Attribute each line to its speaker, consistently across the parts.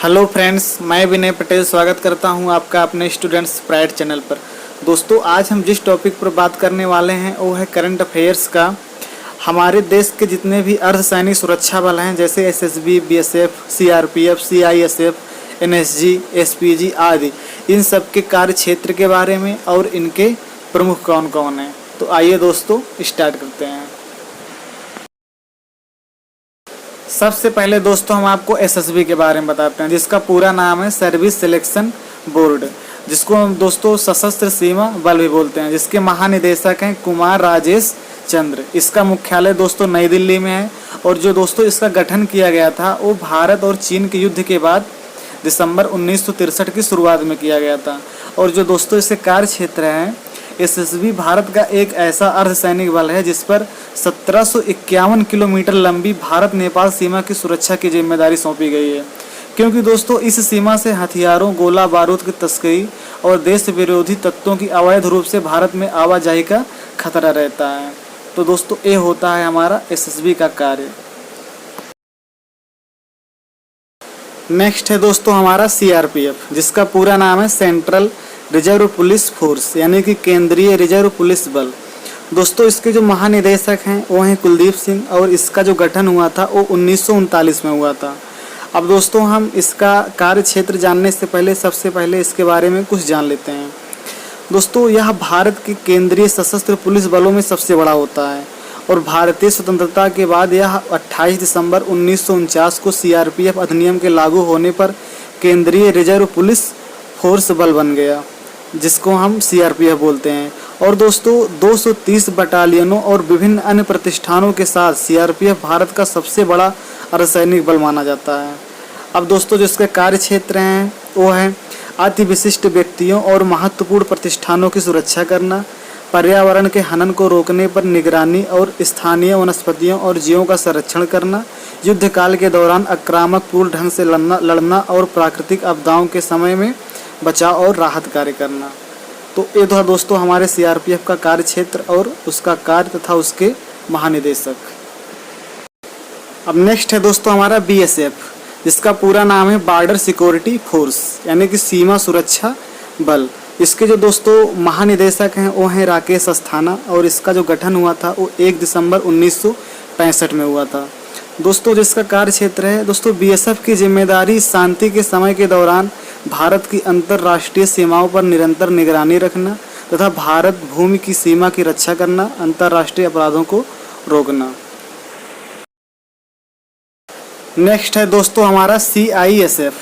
Speaker 1: Hello friends, मैं विनय पटेल स्वागत करता हूं आपका अपने स्टूडेंट्स प्राइड चैनल पर। दोस्तों, आज हम जिस टॉपिक पर बात करने वाले हैं वो है करंट अफेयर्स का। हमारे देश के जितने भी अर्धसैनिक सुरक्षा बल हैं जैसे SSB, BSF, CRPF, CISF, NSG, SPG आदि, इन सब के कार्य क्षेत्र के बारे में और इनके प्रमुख कौन कौन हैं। तो आइए दोस्तों स्टार्ट करते हैं। सबसे पहले दोस्तों हम आपको एसएसबी के बारे में बताते हैं, जिसका पूरा नाम है सर्विस सिलेक्शन बोर्ड, जिसको हम दोस्तों सशस्त्र सीमा बल भी बोलते हैं, जिसके महानिदेशक हैं कुमार राजेश चंद्र। इसका मुख्यालय दोस्तों नई दिल्ली में है और जो दोस्तों इसका गठन किया गया था वो भारत और चीन के युद्ध के बाद दिसंबर 1963 की शुरुआत में किया गया था। और जो दोस्तों इसके कार्य क्षेत्र हैं, एसएसबी भारत का एक ऐसा अर्धसैनिक बल है जिस पर 1751 किलोमीटर लंबी भारत नेपाल सीमा की सुरक्षा की जिम्मेदारी सौंपी गई है, क्योंकि दोस्तों इस सीमा से हथियारों, गोला बारूद की तस्करी और देश विरोधी तत्वों की अवैध रूप से भारत में आवाजाही का खतरा रहता है। तो दोस्तों ये होता है हमारा एसएसबी का कार्य। नेक्स्ट है दोस्तों हमारा सीआरपीएफ, जिसका पूरा नाम है सेंट्रल रिजर्व पुलिस फोर्स, यानी कि केंद्रीय रिजर्व पुलिस बल। दोस्तों इसके जो महानिदेशक हैं वो हैं कुलदीप सिंह और इसका जो गठन हुआ था वो 1939 में हुआ था। अब दोस्तों हम इसका कार्य क्षेत्र जानने से पहले सबसे पहले इसके बारे में कुछ जान लेते हैं। दोस्तों यह भारत के केंद्रीय सशस्त्र पुलिस बलों में सबसे बड़ा होता है और भारतीय स्वतंत्रता के बाद यह 28 दिसंबर 1949 को सीआरपीएफ अधिनियम के लागू होने पर केंद्रीय रिजर्व पुलिस फोर्स बल बन गया, जिसको हम सीआरपीएफ बोलते हैं। और दोस्तों 230 बटालियनों और विभिन्न अन्य प्रतिष्ठानों के साथ सीआरपीएफ भारत का सबसे बड़ा अर्धसैनिक बल माना जाता है। अब दोस्तों जो इसके कार्य क्षेत्र हैं वो है अति विशिष्ट व्यक्तियों और महत्वपूर्ण प्रतिष्ठानों की सुरक्षा करना, पर्यावरण के हनन को रोकने पर निगरानी और स्थानीय वनस्पतियों और जीवों का संरक्षण करना, युद्ध काल के दौरान आक्रामक पूर्ण ढंग से लड़ना और प्राकृतिक आपदाओं के समय में बचाव और राहत कार्य करना। तो ये था दोस्तों हमारे सीआरपीएफ का कार्य क्षेत्र और उसका कार्य तथा उसके महानिदेशक। अब नेक्स्ट है दोस्तों हमारा बीएसएफ, जिसका पूरा नाम है बॉर्डर सिक्योरिटी फोर्स, यानी कि सीमा सुरक्षा बल। इसके जो दोस्तों महानिदेशक हैं वो हैं राकेश अस्थाना और इसका जो गठन हुआ था वो 1 दिसंबर 1965 में हुआ था। दोस्तों जिसका कार्य क्षेत्र है दोस्तों बीएसएफ की जिम्मेदारी शांति के समय के दौरान भारत की अंतर्राष्ट्रीय सीमाओं पर निरंतर निगरानी रखना तथा भारत भूमि की सीमा की रक्षा करना, अंतर्राष्ट्रीय अपराधों को रोकना। नेक्स्ट है दोस्तों हमारा सीआईएसएफ,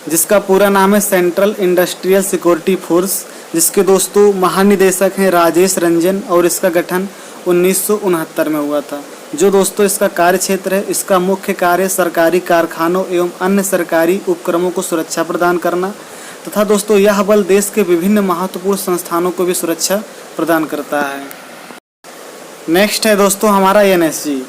Speaker 1: जिसका पूरा नाम है सेंट्रल इंडस्ट्रियल सिक्योरिटी फोर्स, जिसके दोस्तों महानिदेशक हैं राजेश रंजन और इसका गठन 1969 में हुआ था। जो दोस्तों इसका कार्य क्षेत्र है, इसका मुख्य कार्य सरकारी कारखानों एवं अन्य सरकारी उपक्रमों को सुरक्षा प्रदान करना तथा दोस्तों यह बल देश के विभिन्न महत्वपूर्ण संस्थानों को भी सुरक्षा प्रदान करता है। नेक्स्ट है दोस्तों हमारा एनएसजी,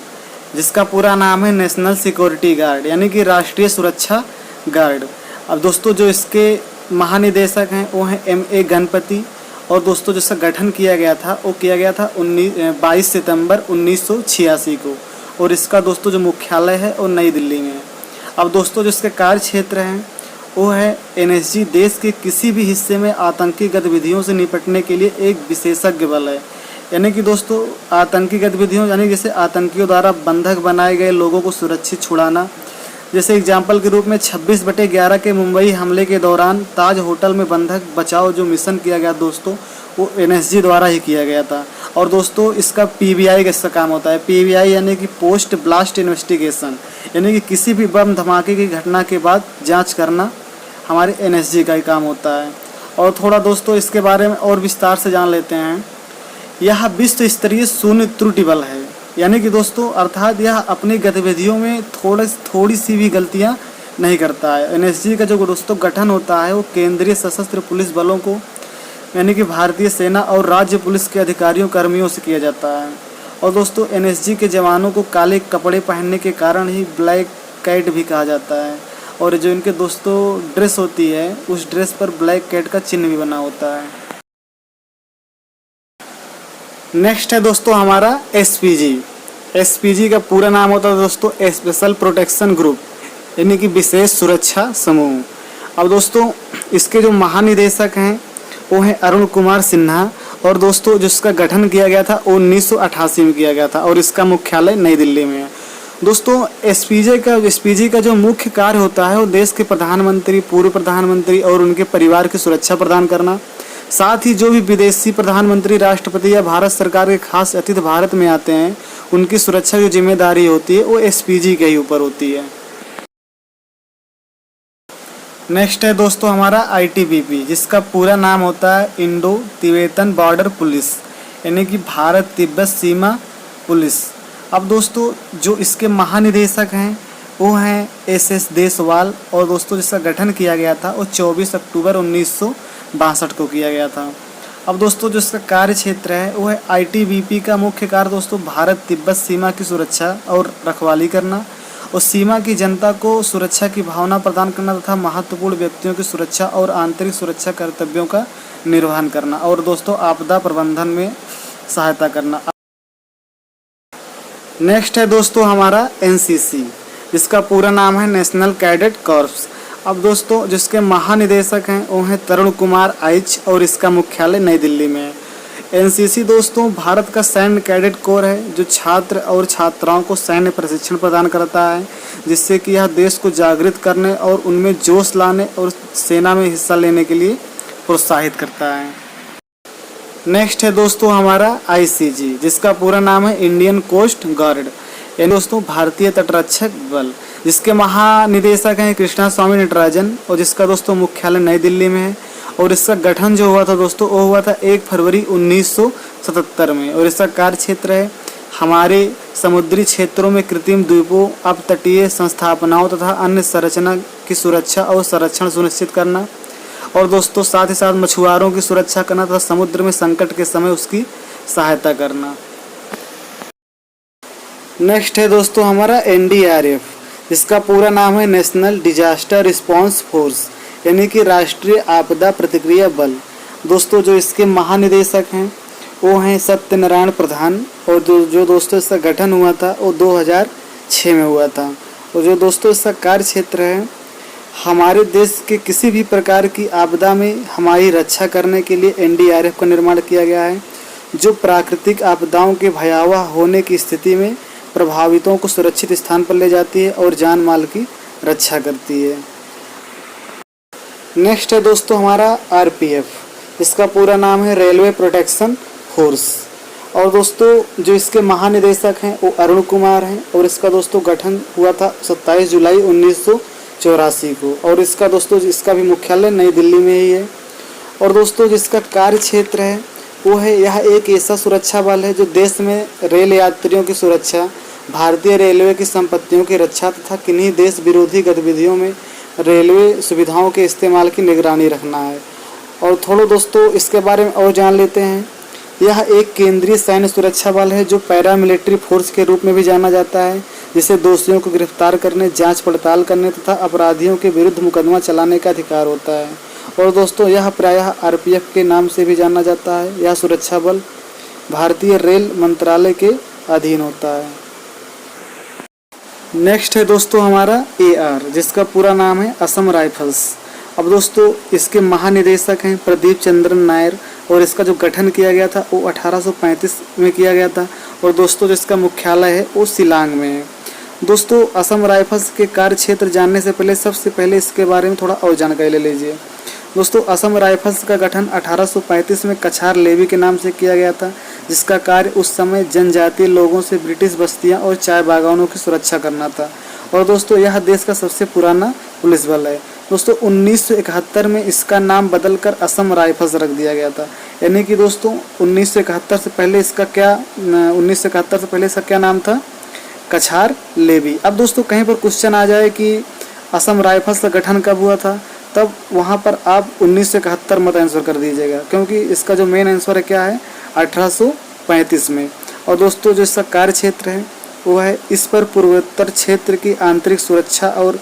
Speaker 1: जिसका पूरा नाम है नेशनल सिक्योरिटी गार्ड, यानी कि राष्ट्रीय सुरक्षा गार्ड। अब दोस्तों जो इसके महानिदेशक हैं वो हैं एमए गणपति और दोस्तों जिसका गठन किया गया था वो किया गया था 22 सितंबर 1986 को और इसका दोस्तों जो मुख्यालय है वो नई दिल्ली में है। अब दोस्तों जिसके कार्य क्षेत्र हैं वो है एनएसजी देश के किसी भी हिस्से में आतंकी गतिविधियों से निपटने के लिए एक विशेषज्ञ बल है, यानी कि दोस्तों आतंकी गतिविधियों यानी जैसे आतंकियों द्वारा बंधक बनाए गए लोगों को सुरक्षित छुड़ाना। जैसे एग्जाम्पल के रूप में 26/11 के मुंबई हमले के दौरान ताज होटल में बंधक बचाओ जो मिशन किया गया दोस्तों वो एनएसजी द्वारा ही किया गया था। और दोस्तों इसका पीबीआई का काम होता है, पीबीआई यानी कि पोस्ट ब्लास्ट इन्वेस्टिगेशन, यानी कि किसी भी बम धमाके की घटना के बाद जांच करना हमारे एनएसजी का ही काम होता है। और थोड़ा दोस्तों इसके बारे में और विस्तार से जान लेते हैं। यह विश्व स्तरीय शून्य त्रुटि बल है, यानी कि दोस्तों अर्थात यह अपनी गतिविधियों में थोड़ी सी भी गलतियां नहीं करता है। एनएसजी का जो दोस्तों गठन होता है वो केंद्रीय सशस्त्र पुलिस बलों को यानी कि भारतीय सेना और राज्य पुलिस के अधिकारियों कर्मियों से किया जाता है। और दोस्तों एनएसजी के जवानों को काले कपड़े पहनने के कारण ही ब्लैक कैट भी कहा जाता है और जो इनके दोस्तों ड्रेस होती है उस ड्रेस पर ब्लैक कैट का चिन्ह भी बना होता है। नेक्स्ट है दोस्तों हमारा एसपीजी। एसपीजी का पूरा नाम होता है दोस्तों स्पेशल प्रोटेक्शन ग्रुप, यानी कि विशेष सुरक्षा समूह। अब दोस्तों इसके जो महानिदेशक हैं वो हैं अरुण कुमार सिन्हा, और दोस्तों जिसका गठन किया गया था वो 1988 में किया गया था, और इसका मुख्यालय नई दिल्ली में है। दोस्तों एसपीजी का जो मुख्य कार्य होता है वो देश के प्रधानमंत्री, पूर्व प्रधानमंत्री और उनके परिवार की सुरक्षा प्रदान करना। साथ ही जो भी विदेशी प्रधानमंत्री, राष्ट्रपति या भारत सरकार के खास अतिथि भारत में आते हैं उनकी सुरक्षा की जिम्मेदारी होती है वो एसपीजी के ही ऊपर होती है। नेक्स्ट है दोस्तों हमारा आईटीबीपी, जिसका पूरा नाम होता है इंडो तिब्बतन बॉर्डर पुलिस, यानी कि भारत तिब्बत सीमा पुलिस। अब दोस्तों जो इसके महानिदेशक हैं वो हैं एस देसवाल, और दोस्तों जिसका गठन किया गया था वो 24 अक्टूबर 1962 को किया गया था। अब दोस्तों जो इसका कार्य क्षेत्र है वो है आईटीबीपी का मुख्य कार्य दोस्तों भारत तिब्बत सीमा की सुरक्षा और रखवाली करना, और सीमा की जनता को सुरक्षा की भावना प्रदान करना तथा महत्वपूर्ण व्यक्तियों की सुरक्षा और आंतरिक सुरक्षा कर्तव्यों का निर्वहन करना, और दोस्तों आपदा प्रबंधन में सहायता करना। नेक्स्ट है दोस्तों हमारा एनसीसी, जिसका पूरा नाम है नेशनल कैडेट कॉर्प्स। अब दोस्तों जिसके महानिदेशक हैं वो हैं तरुण कुमार आइच, और इसका मुख्यालय नई दिल्ली में है। एनसीसी दोस्तों भारत का सैन्य कैडेट कोर है जो छात्र और छात्राओं को सैन्य प्रशिक्षण प्रदान करता है, जिससे कि यह देश को जागृत करने और उनमें जोश लाने और सेना में हिस्सा लेने के लिए प्रोत्साहित करता है। नेक्स्ट है दोस्तों हमारा आईसीजी, जिसका पूरा नाम है इंडियन कोस्ट गार्ड, यानी दोस्तों भारतीय तटरक्षक बल, जिसके महानिदेशक हैं कृष्णा स्वामी नटराजन, और जिसका दोस्तों मुख्यालय नई दिल्ली में है। और इसका गठन जो हुआ था दोस्तों वो हुआ था 1 फरवरी 1977 में, और इसका कार्य क्षेत्र है हमारे समुद्री क्षेत्रों में कृत्रिम द्वीपों, अपतटीय संस्थापनाओं तथा अन्य संरचना की सुरक्षा और संरक्षण सुनिश्चित करना, और दोस्तों साथ ही साथ मछुआरों की सुरक्षा करना तथा समुद्र में संकट के समय उसकी सहायता करना। नेक्स्ट है दोस्तों हमारा एनडीआरएफ, जिसका पूरा नाम है नेशनल डिजास्टर रिस्पांस फोर्स, यानी कि राष्ट्रीय आपदा प्रतिक्रिया बल। दोस्तों जो इसके महानिदेशक हैं वो हैं सत्यनारायण प्रधान, और जो दोस्तों इसका गठन हुआ था वो 2006 में हुआ था। और जो दोस्तों इसका कार्य क्षेत्र है हमारे देश के किसी भी प्रकार की आपदा में हमारी रक्षा करने के लिए एनडीआरएफ का निर्माण किया गया है, जो प्राकृतिक आपदाओं के भयावह होने की स्थिति में प्रभावितों को सुरक्षित स्थान पर ले जाती है और जान माल की रक्षा करती है। नेक्स्ट है दोस्तों हमारा आरपीएफ, इसका पूरा नाम है रेलवे प्रोटेक्शन फोर्स, और दोस्तों जो इसके महानिदेशक हैं वो अरुण कुमार हैं, और इसका दोस्तों गठन हुआ था 27 जुलाई 1984 को, और इसका दोस्तों इसका भी मुख्यालय नई दिल्ली में ही है। और दोस्तों जिसका कार्य क्षेत्र है वो है यह एक ऐसा सुरक्षा बल है जो देश में रेल यात्रियों की सुरक्षा, भारतीय रेलवे की संपत्तियों की रक्षा तथा किन्हीं देश विरोधी गतिविधियों में रेलवे सुविधाओं के इस्तेमाल की निगरानी रखना है। और थोड़ा दोस्तों इसके बारे में और जान लेते हैं। यह एक केंद्रीय सैन्य सुरक्षा बल है जो पैरामिलिट्री फोर्स के रूप में भी जाना जाता है, जिसे दोषियों को गिरफ्तार करने, जांच पड़ताल करने तथा अपराधियों के विरुद्ध मुकदमा चलाने का अधिकार होता है। और दोस्तों यह प्रायः आरपीएफ के नाम से भी जाना जाता है। यह सुरक्षा बल भारतीय रेल मंत्रालय के अधीन होता है। नेक्स्ट है दोस्तों हमारा एआर, जिसका पूरा नाम है असम राइफल्स। अब दोस्तों इसके महानिदेशक हैं प्रदीप चंद्रन नायर, और इसका जो गठन किया गया था वो 1835 में किया गया था, और दोस्तों जिसका मुख्यालय है वो शिलांग में है। दोस्तों असम राइफल्स के कार्य क्षेत्र जानने से पहले सबसे पहले इसके बारे में थोड़ा और जानकारी ले लीजिए। दोस्तों असम राइफल्स का गठन 1835 में कछार लेवी के नाम से किया गया था, जिसका कार्य उस समय जनजातीय लोगों से ब्रिटिश बस्तियां और चाय बागानों की सुरक्षा करना था। और दोस्तों यह देश का सबसे पुराना पुलिस बल है। दोस्तों 1971 में इसका नाम बदलकर असम राइफल्स रख दिया गया था, यानी कि दोस्तों 1971 से पहले इसका क्या नाम था? कछार लेवी। अब दोस्तों कहीं पर क्वेश्चन आ जाए कि असम राइफल्स का गठन कब हुआ था, तब वहाँ पर आप 1971 मत आंसर कर दीजिएगा, क्योंकि इसका जो मेन आंसर है क्या है 1835 में। और दोस्तों जो इसका कार्य क्षेत्र है वो है इस पर पूर्वोत्तर क्षेत्र की आंतरिक सुरक्षा और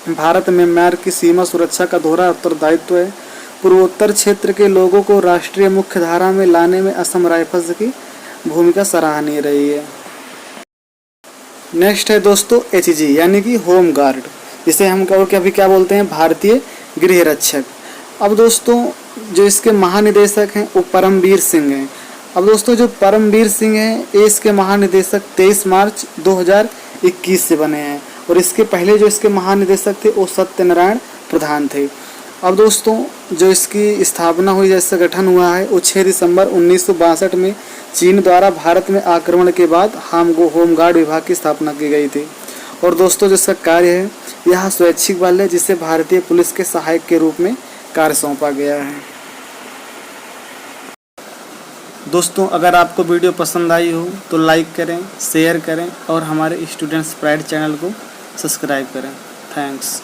Speaker 1: भारत में म्यांमार की सीमा सुरक्षा का दोहरा उत्तरदायित्व है। पूर्वोत्तर क्षेत्र के लोगों को राष्ट्रीय मुख्य धारा में लाने में असम राइफल्स की भूमिका सराहनीय रही है। नेक्स्ट है दोस्तों एचजी, यानी कि होम गार्ड। इसे हम अभी क्या बोलते हैं, भारतीय गृह रक्षक। अब दोस्तों जो इसके महानिदेशक हैं वो परमवीर सिंह हैं। अब दोस्तों जो परमवीर सिंह हैं ये इसके महानिदेशक 23 मार्च 2021 से बने हैं, और इसके पहले जो इसके महानिदेशक थे वो सत्यनारायण प्रधान थे। अब दोस्तों जो इसकी स्थापना हुई, जैसे गठन हुआ है, वो 6 दिसंबर 1962 में चीन द्वारा भारत में आक्रमण के बाद होमगार्ड विभाग की स्थापना की गई थी। और दोस्तों जो इसका कार्य है, यह स्वैच्छिक बल है जिसे भारतीय पुलिस के सहायक के रूप में कार्य सौंपा गया है। दोस्तों अगर आपको वीडियो पसंद आई हो तो लाइक करें, शेयर करें और हमारे स्टूडेंट्स प्राइड चैनल को सब्सक्राइब करें। थैंक्स।